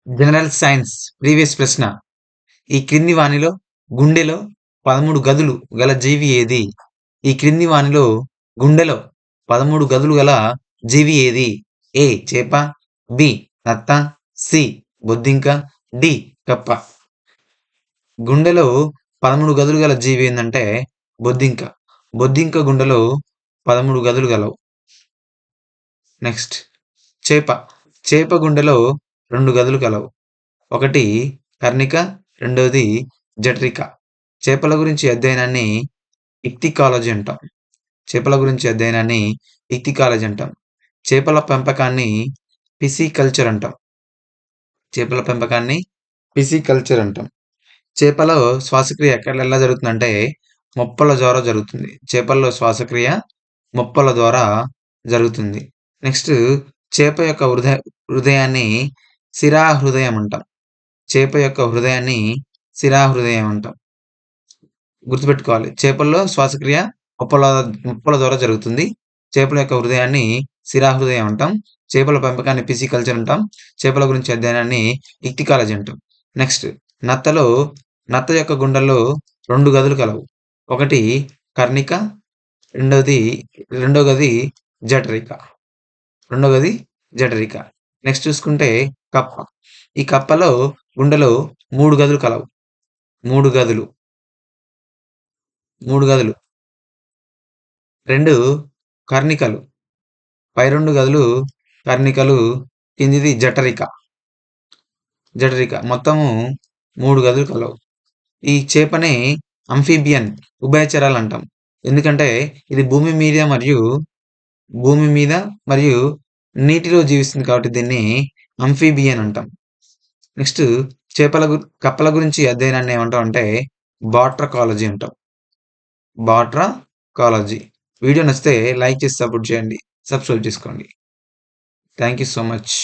General science previous ప్రశ్న. ఈ క్రింది వానిలో గుండెలో 13 గదులు గల జీవి ఏది? ఈ క్రింది వానిలో గుండెలో 13 గదులు గల జీవి ఏది? ఏ చేప, బి నత్త, సి బొద్దింక, డి కప్ప. గుండెలో 13 గదులు గల జీవి ఏందంటే బొద్దింక. బొద్దింక గుండెలో 13 గదులు గలవు. నెక్స్ట్ చేప. చేప గుండెలో 2 గదులు కలవు. ఒకటి కర్ణిక, రెండోది జఠరిక. చేపల గురించి అధ్యయనాన్ని ఇక్తికాలజీ అంటాం. చేపల గురించి అధ్యయనాన్ని ఇక్తికాలజీ అంటాం. చేపల పెంపకాన్ని పిసికల్చర్ అంటాం. చేపల పెంపకాన్ని పిసికల్చర్ అంటాం. చేపలో శ్వాసక్రియ ఎలా జరుగుతుందంటే మొప్పల ద్వారా జరుగుతుంది. చేపల్లో శ్వాసక్రియ మొప్పల ద్వారా జరుగుతుంది. నెక్స్ట్ చేప యొక్క హృదయాన్ని శిరాహృదయం అంటాం. చేప యొక్క హృదయాన్ని శిరాహృదయం అంటాం. గుర్తుపెట్టుకోవాలి. చేపల్లో శ్వాసక్రియ మొప్పల ద్వారా జరుగుతుంది. చేపల యొక్క హృదయాన్ని శిరాహృదయం అంటాం. చేపల పెంపకాన్ని పిసికల్చర్ అంటాం. చేపల గురించి అధ్యయనాన్ని ఇక్తికాలజీ అంటాం. నెక్స్ట్ నత్త యొక్క గుండెల్లో 2 గదులు కలవు. ఒకటి కర్ణిక, రెండో గది జఠరిక. రెండో గది జఠరిక. నెక్స్ట్ చూసుకుంటే కప్ప. ఈ కప్పలో గుండెలో 3 గదులు కలవు. 3 గదులు. 2 కర్ణికలు. పై 2 గదులు కర్ణికలు, కిందిది జఠరిక. మొత్తము 3 గదులు కలవు. ఈ చేపని అంఫీబియన్ ఉభయచరాలు అంటాం. ఎందుకంటే ఇది భూమి మీద మరియు నీటిలో జీవిస్తుంది కాబట్టి దీన్ని అంఫీబియన్ అంటాం. నెక్స్ట్ కప్పల గురించి అధ్యయనాన్ని ఏమంటాం అంటే బాట్రకాలజీ అంటాం. బాట్రకాలజీ. వీడియో నచ్చితే లైక్ చేసి సపోర్ట్ చేయండి. సబ్స్క్రైబ్ చేసుకోండి. Thank you so much.